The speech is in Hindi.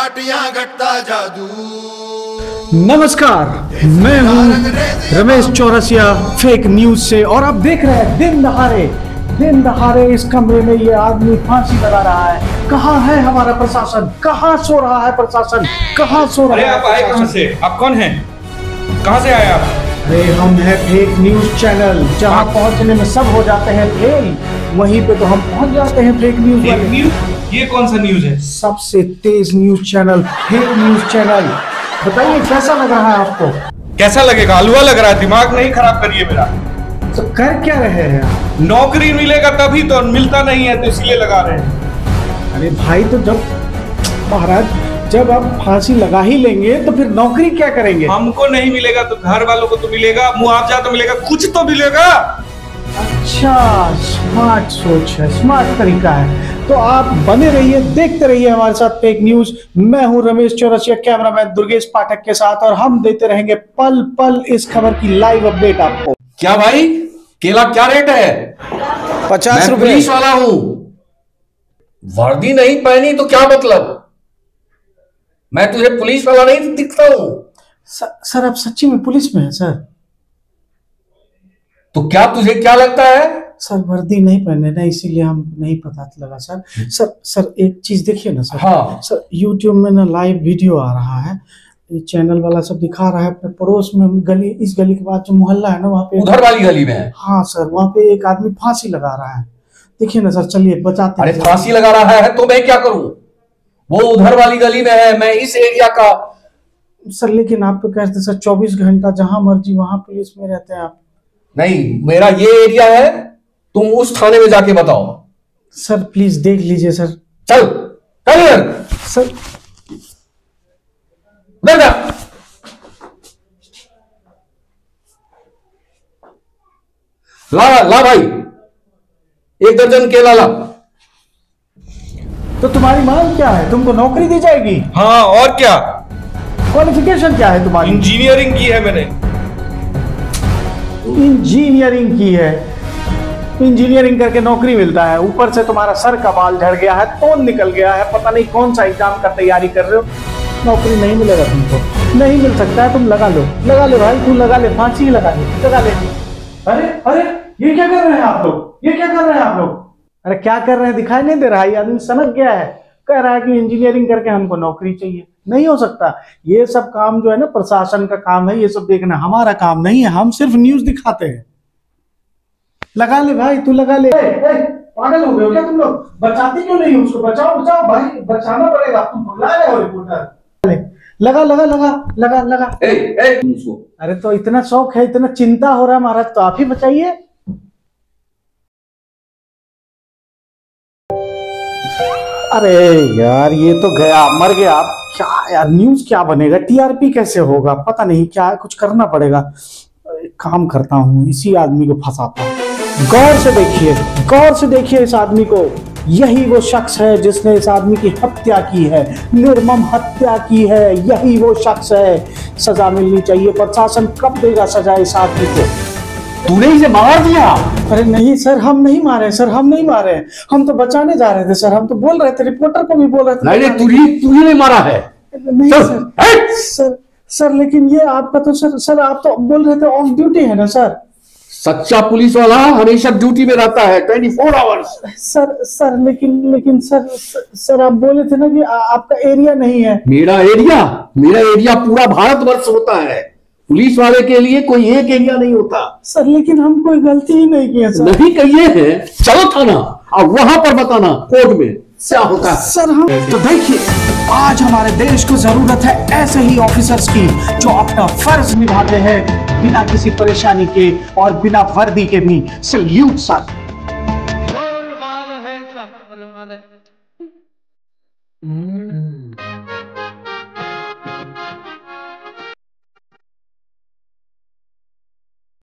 पार्टियां घटता जादू। नमस्कार, मैं हूं रमेश चौरसिया फेक न्यूज से, और आप देख रहे हैं दिन दहाड़े इस कमरे में ये आदमी फांसी लगा रहा है। कहाँ है हमारा प्रशासन? कहाँ सो रहा है प्रशासन? कहाँ सो रहा है? आप आए कहाँ से? आप कौन हैं? कहाँ से आए आप? अरे हम है फेक न्यूज चैनल, जहाँ पहुँचने में सब हो जाते हैं फेल, वहीं पे तो हम पहुँच जाते हैं फेक न्यूज। ये कौन सा न्यूज है? सबसे तेज news channel, fake news channel. बताइए कैसा लग रहा है आपको? कैसा लगेगा? हलवा लग रहा है। दिमाग नहीं खराब करिए मेरा। तो कर क्या रहे हैं? नौकरी मिलेगा तभी तो, मिलता नहीं है तो इसलिए लगा रहे हैं। अरे भाई, तो जब महाराज जब आप फांसी लगा ही लेंगे तो फिर नौकरी क्या करेंगे? हमको नहीं मिलेगा तो घर वालों को तो मिलेगा, मुआवजा तो मिलेगा, कुछ तो मिलेगा। अच्छा, स्मार्ट सोच है, स्मार्ट तरीका है। तो आप बने रहिए, देखते रहिए हमारे साथ फेक न्यूज। मैं हूं रमेश चौरसिया, कैमरामैन दुर्गेश पाठक के साथ, और हम देते रहेंगे पल पल इस खबर की लाइव अपडेट आपको। क्या भाई, केला क्या रेट है? 50 रुपए। पुलिस वाला हूं, वर्दी नहीं पहनी तो क्या मतलब? मैं तुझे पुलिस वाला नहीं दिखता हूं? सर आप सच्ची में पुलिस में हैं सर? तो क्या तुझे क्या लगता है? सर वर्दी नहीं पहने ना, इसीलिए हम नहीं पता लगा सर। सर एक चीज देखिए ना सर। हाँ सर, यूट्यूब में ना लाइव वीडियो आ रहा है, ये चैनल वाला सब दिखा रहा है। अपने पड़ोस में गली, इस गली के बाद जो मोहल्ला है ना, वहाँ पे उधर वाली गली में है। हाँ सर, वहाँ पे एक आदमी फांसी लगा रहा है। देखिए ना सर, चलिए बचाते हैं। अरे फांसी लगा रहा है तो मैं क्या करूं? वो उधर वाली गली में है, मैं इस एरिया का। सर लेकिन आप तो कहते सर 24 घंटा जहां मर्जी वहां पुलिस में रहते हैं आप। नहीं, मेरा ये एरिया है, तुम उस थाने में जाके बताओ। सर प्लीज देख लीजिए सर। चल चल यार सर। उधर जा। ला भाई, 1 दर्जन केला ला। तो तुम्हारी मांग क्या है? तुमको नौकरी दी जाएगी? हाँ, और क्या? क्वालिफिकेशन क्या है तुम्हारी? इंजीनियरिंग की है मैंने। इंजीनियरिंग की है? इंजीनियरिंग करके नौकरी मिलता है? ऊपर से तुम्हारा सर का बाल झड़ गया है, तोन निकल गया है, पता नहीं कौन सा एग्जाम का तैयारी कर रहे हो। नौकरी नहीं मिलेगा तुमको, नहीं मिल सकता है। तुम लगा लो भाई, तू लगा ले, फांसी लगा ले। अरे अरे, ये क्या कर रहे हैं आप लोग? अरे क्या कर रहे हैं दिखाई नहीं दे रहा? ये आदमी सनक गया है, कह रहा है कि इंजीनियरिंग करके हमको नौकरी चाहिए। नहीं हो सकता। ये सब काम जो है ना, प्रशासन का काम है, ये सब देखना हमारा काम नहीं है। हम सिर्फ न्यूज दिखाते हैं। लगा ले भाई, तू लगा ले। पागल हो गए हो क्या तुम लोग? बचाते क्यों नहीं? उसको बचाओ भाई, बचाना पड़ेगा। तुम बुला रहे हो रिपोर्टर। लगा। अरे तो इतना शौक है, इतना चिंता हो रहा है महाराज, तो आप ही बचाइए। अरे यार, ये तो गया, मर गया। आप क्या यार, न्यूज क्या बनेगा? टीआरपी कैसे होगा? पता नहीं, क्या कुछ करना पड़ेगा। एक काम करता हूँ, इसी आदमी को फंसाता हूँ। गौर से देखिए इस आदमी को। यही वो शख्स है जिसने इस आदमी की हत्या की है, निर्मम हत्या की है। यही वो शख्स है। सजा मिलनी चाहिए। प्रशासन कब देगा सजा इस आदमी को? तूने इसे मार दिया? अरे नहीं सर, हम नहीं मारे। हम तो बचाने जा रहे थे सर। हम तो बोल रहे थे, रिपोर्टर को भी बोल रहे थे। नहीं, तुझे नहीं मारा है। नहीं सर, लेकिन ये आपका तो सर आप तो बोल रहे थे ऑफ ड्यूटी है ना सर? सच्चा पुलिस वाला हमेशा ड्यूटी में रहता है, 24 आवर्स। सर लेकिन सर आप बोले थे ना कि आपका एरिया नहीं है। मेरा एरिया पूरा भारतवर्ष होता है। पुलिस वाले के लिए कोई एक एरिया नहीं होता। सर लेकिन हम कोई गलती ही नहीं किए सर। नहीं कहिए हैं, चलो थाना और वहां पर बताना कोर्ट में क्या होता है। सर हम तो देखिए, आज हमारे देश को जरूरत है ऐसे ही ऑफिसर्स की, जो अपना फर्ज निभाते हैं बिना किसी परेशानी के और बिना वर्दी के भी। Salute sir.